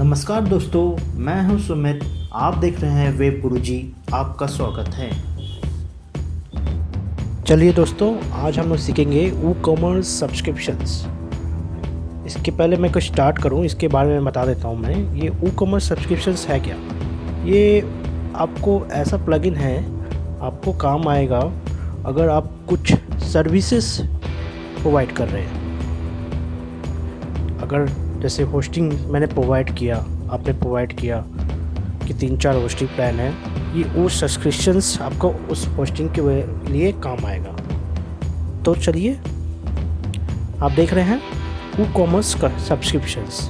नमस्कार दोस्तों, मैं हूं सुमित। आप देख रहे हैं वेब गुरुजी। आपका स्वागत है। चलिए दोस्तों, आज हम लोग सीखेंगे ई कॉमर्स सब्सक्रिप्शंस। इसके पहले मैं कुछ स्टार्ट करूं, इसके बारे में बता देता हूं। मैं ये ई कॉमर्स सब्सक्रिप्शंस है क्या। ये आपको ऐसा प्लगइन है, आपको काम आएगा अगर आप कुछ सर्विसेज प्रोवाइड कर रहे हैं। अगर जैसे होस्टिंग मैंने प्रोवाइड किया, आपने प्रोवाइड किया कि 3-4 होस्टिंग प्लान है, ये वो सब्सक्रिप्शंस आपको उस होस्टिंग के लिए काम आएगा। तो चलिए, आप देख रहे हैं ई कॉमर्स का सब्सक्रिप्शंस।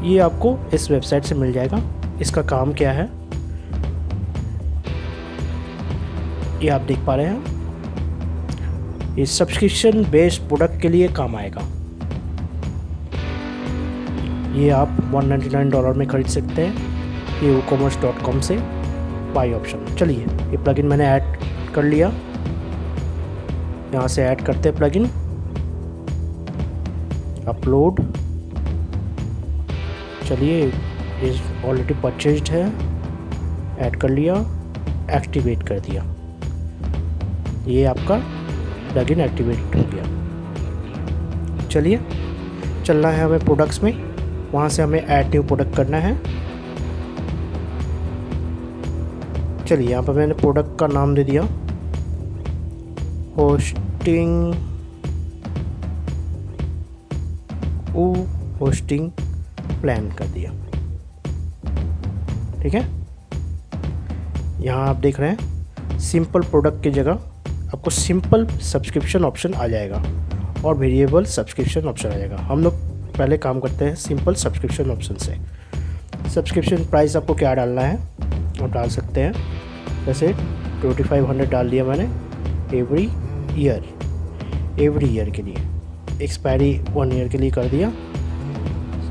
ये आपको इस वेबसाइट से मिल जाएगा। इसका काम क्या है ये आप देख पा रहे हैं। ये सब्सक्रिप्शन बेस्ड प्रोडक्ट के लिए काम आएगा। ये आप $199 में खरीद सकते हैं, ये woocommerce.com से बाई ऑप्शन। चलिए, ये प्लगइन मैंने ऐड कर लिया। यहाँ से ऐड करते हैं प्लगइन, अपलोड। चलिए, ये ऑलरेडी परचेज्ड है, ऐड कर लिया, एक्टिवेट कर दिया। ये आपका प्लगइन एक्टिवेट हो गया। चलिए, चलना है हमें प्रोडक्ट्स में, वहाँ से हमें ऐड न्यू प्रोडक्ट करना है। चलिए, यहाँ पर मैंने प्रोडक्ट का नाम दे दिया होस्टिंग प्लान कर दिया। ठीक है, यहाँ आप देख रहे हैं सिंपल प्रोडक्ट की जगह आपको सिंपल सब्सक्रिप्शन ऑप्शन आ जाएगा और वेरिएबल सब्सक्रिप्शन ऑप्शन आ जाएगा। हम लोग पहले काम करते हैं सिंपल सब्सक्रिप्शन ऑप्शन से। सब्सक्रिप्शन प्राइस आपको क्या डालना है आप डाल सकते हैं। जैसे 2500 डाल दिया मैंने एवरी ईयर के लिए। एक्सपायरी 1 ईयर के लिए कर दिया।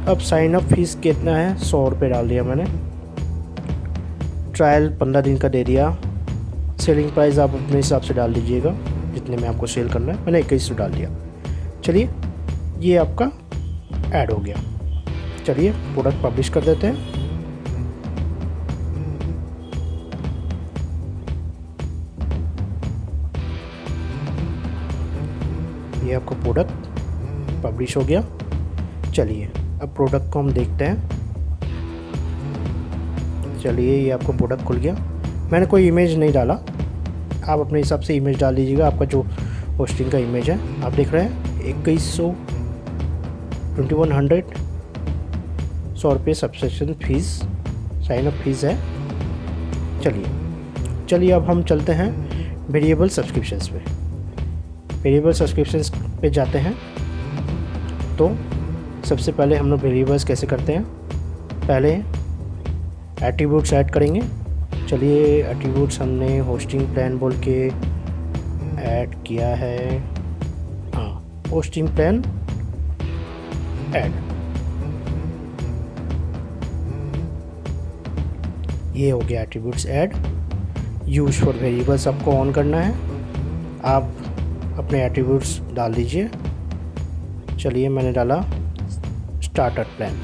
अब साइन अप फीस कितना है, ₹100 डाल दिया मैंने। ट्रायल 15 दिन का दे दिया। सेलिंग प्राइस आप अपने हिसाब से डाल दीजिएगा, जितने में आपको सेल करना है। मैंने 2100 डाल दिया। चलिए, ये आपका ऐड हो गया। चलिए, प्रोडक्ट पब्लिश कर देते हैं। ये आपका प्रोडक्ट पब्लिश हो गया। चलिए, अब प्रोडक्ट को हम देखते हैं। चलिए, ये आपका प्रोडक्ट खुल गया। मैंने कोई इमेज नहीं डाला, आप अपने हिसाब से इमेज डाल दीजिएगा। आपका जो होस्टिंग का इमेज है, आप देख रहे हैं 2100 2100 ₹100 subscription fees, sign up fees है। चलिए, अब हम चलते हैं वेरिएबल सब्सक्रिप्शंस पे। वेरिएबल सब्सक्रिप्शंस पे जाते हैं। तो सबसे पहले हम लोग वेरिएबल्स कैसे करते हैं, पहले एट्रीब्यूट्स ऐड करेंगे। चलिए, एट्रीब्यूट्स हमने होस्टिंग प्लान बोल के ऐड किया है। हाँ, होस्टिंग प्लान ऐड, ये हो गया attributes add. Use for variables आपको ऑन करना है। आप अपने एट्रीब्यूट्स डाल दीजिए। चलिए, मैंने डाला स्टार्टर प्लान,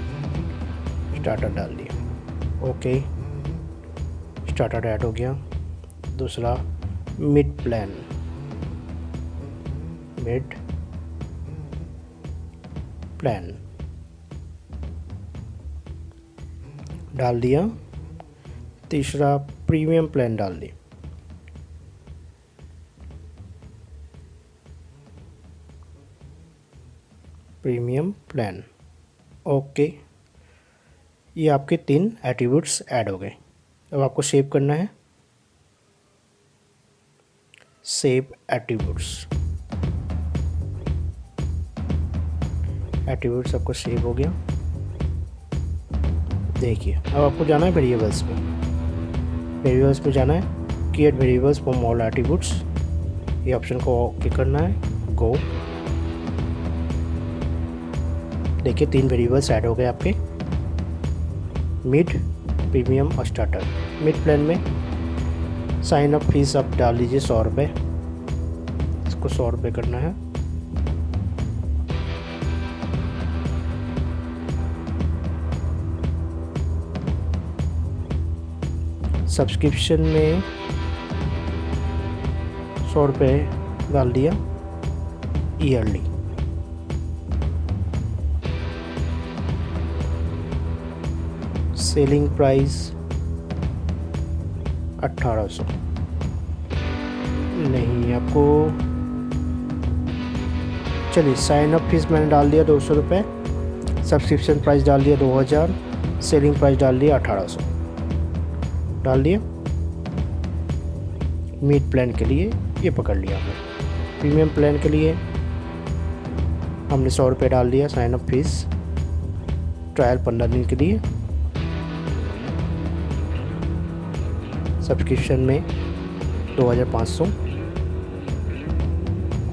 स्टार्टर डाल दिया। ओके, स्टार्टर ऐड हो गया। दूसरा मिड प्लान, मिड प्लान डाल दिया। तीसरा प्रीमियम प्लान डाल दी। Premium plan, okay. ये आपके 3 एट्रीब्यूट्स ऐड हो गए। अब आपको सेव करना है। सेव एट्रीब्यूट्स, एट्रीब्यूट्स आपको सेव हो गया। देखिए, अब आपको जाना है वेरिएबल्स पे। वेरिएबल्स पे जाना है, create variables for all attributes, ये ऑप्शन को क्लिक करना है। गो। देखिए, 3 वेरिएबल्स ऐड हो गए आपके, मिड, प्रीमियम और स्टार्टर। मिड प्लान में साइन अप फीस आप डाल दीजिए ₹100, इसको ₹100 करना है। सब्सक्रिप्शन में 100 रुपये डाल दिया ईयरली। Selling price 1800। नहीं आपको, चलिए साइन अप फीस मैंने डाल दिया 200 रुपये, सब्सक्रिप्शन प्राइस डाल दिया 2000, सेलिंग प्राइस डाल दिया 1800 डाल दिया। मीट प्लान के लिए ये पकड़ लिया हमने। प्रीमियम प्लान के लिए हमने 100 रुपये डाल दिया साइन अप फीस, ट्रायल 15 दिन के लिए। सब्सक्रिप्शन में 2500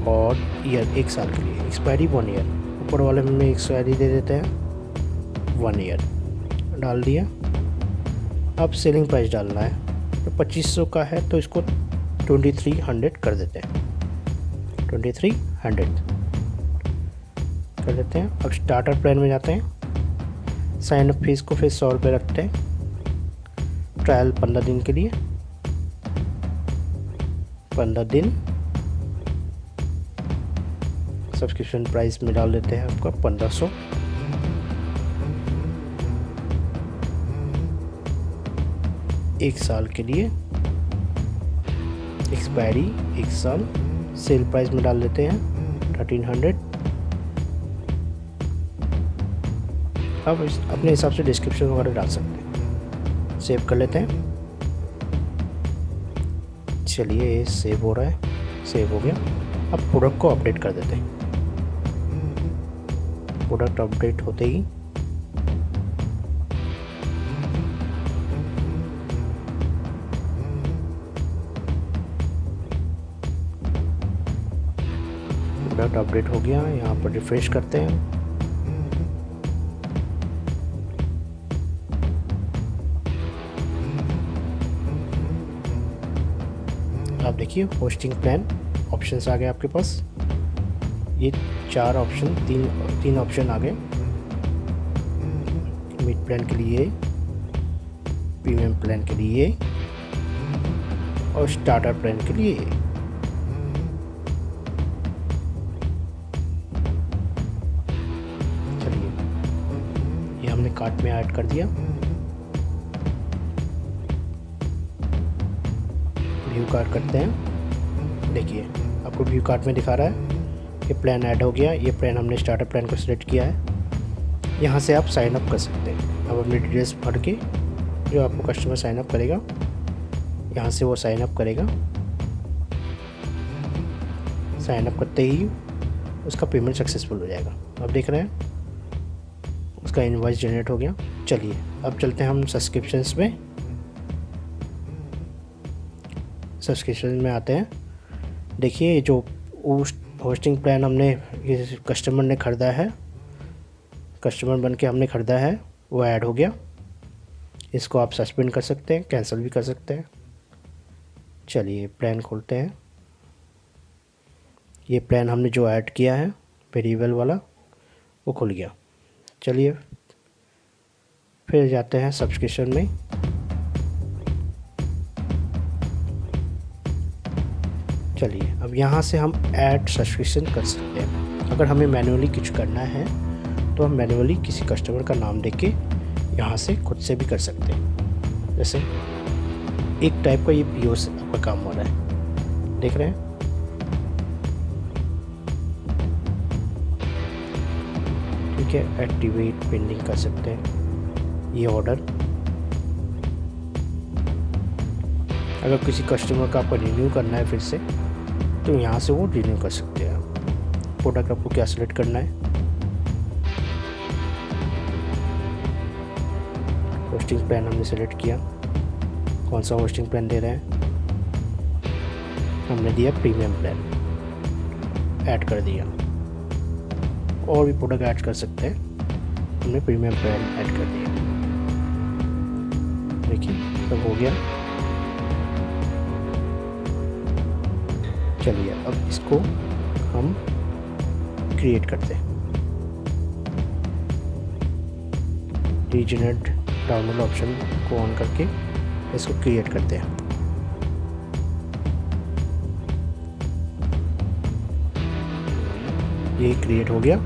और ईयर 1 साल के लिए, एक्सपायरी 1 ईयर। ऊपर वाले में एक्सपायरी दे देते हैं 1 ईयर डाल दिया। अब सेलिंग प्राइस डालना है, तो 2500 का है तो इसको 2300 कर देते हैं, 2300 कर देते हैं। अब स्टार्टर प्लान में जाते हैं। साइन अप फीस को फिर 100 रुपये रखते हैं, ट्रायल 15 दिन के लिए, 15 दिन। सब्सक्रिप्शन प्राइस में डाल देते हैं आपका 1500। एक साल के लिए, एक्सपायरी 1 साल। सेल प्राइस में डाल देते हैं 1300। अब अपने हिसाब से डिस्क्रिप्शन वगैरह डाल सकते हैं। सेव कर लेते हैं। चलिए ये सेव हो रहा है, सेव हो गया। अब प्रोडक्ट को अपडेट कर देते हैं। प्रोडक्ट अपडेट होते ही प्रोडक्ट अपडेट हो गया। यहाँ पर रिफ्रेश करते हैं। आप देखिए होस्टिंग प्लान ऑप्शंस आ गए आपके पास। ये 4 ऑप्शन, तीन ऑप्शन आ गए। मिड प्लान के लिए, प्रीमियम प्लान के लिए और स्टार्टर प्लान के लिए। चलिए ये हमने कार्ट में ऐड कर दिया। व्यू कार्ट करते हैं। देखिए आपको व्यू कार्ट में दिखा रहा है ये प्लान ऐड हो गया। ये प्लान हमने स्टार्टर प्लान को सिलेक्ट किया है। यहाँ से आप साइन अप कर सकते हैं। अब अपनी डिटेल्स भर के जो आपको कस्टमर साइन अप करेगा, यहाँ से वो साइन अप करेगा। साइन अप करते ही उसका पेमेंट सक्सेसफुल हो जाएगा। अब देख रहे हैं उसका इनवॉइस जनरेट हो गया। चलिए अब चलते हैं हम सब्सक्रिप्शंस में। सब्सक्रिप्शन में आते हैं। देखिए जो होस्टिंग प्लान हमने ये कस्टमर ने ख़रीदा है, कस्टमर बन के हमने ख़रीदा है, वो ऐड हो गया। इसको आप सस्पेंड कर सकते हैं, कैंसिल भी कर सकते हैं। चलिए प्लान खोलते हैं। ये प्लान हमने जो ऐड किया है वेरिएबल वाला वो खुल गया। चलिए फिर जाते हैं सब्सक्रिप्शन में। चलिए अब यहाँ से हम ऐड सब्सक्रिप्शन कर सकते हैं। अगर हमें मैन्युअली कुछ करना है तो हम मैन्युअली किसी कस्टमर का नाम देके यहाँ से खुद से भी कर सकते हैं। जैसे एक टाइप का ये पीओ से आपका काम हो रहा है, देख रहे हैं। ठीक है, एक्टिवेट पेंडिंग कर सकते हैं ये ऑर्डर। अगर किसी कस्टमर का आपको रिन्यू करना है फिर से, तो यहाँ से वो रिन्यू कर सकते हैं। प्रोडक्ट आपको क्या सिलेक्ट करना है। होस्टिंग प्लान हमने सेलेक्ट किया। कौन सा होस्टिंग प्लान दे रहे हैं, हमने दिया प्रीमियम प्लान, ऐड कर दिया। और भी प्रोडक्ट ऐड कर सकते हैं, हमने प्रीमियम प्लान ऐड कर दिया। देखिए सब हो गया। चलिए अब इसको हम क्रिएट करते हैं। रीजनरेट डाउनलोड ऑप्शन को ऑन करके इसको क्रिएट करते हैं। ये क्रिएट हो गया।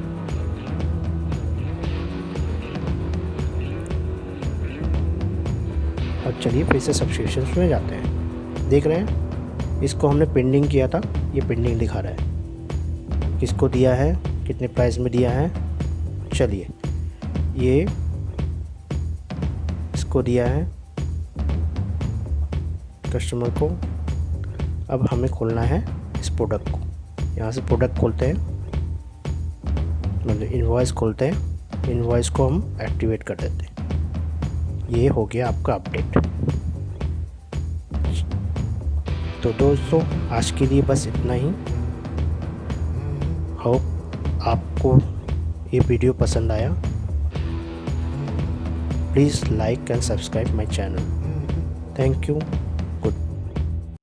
अब चलिए फिर से सब्सक्रिप्शंस में जाते हैं। देख रहे हैं इसको हमने पेंडिंग किया था, ये पेंडिंग दिखा रहा है। किसको दिया है, कितने प्राइस में दिया है। चलिए ये इसको दिया है कस्टमर को। अब हमें खोलना है इस प्रोडक्ट को। यहाँ से प्रोडक्ट खोलते हैं, मतलब इनवॉइस खोलते हैं। इनवॉइस को हम एक्टिवेट कर देते हैं। ये हो गया आपका अपडेट। तो दोस्तों आज के लिए बस इतना ही। होप आपको ये वीडियो पसंद आया। Please like and subscribe my channel. Thank you.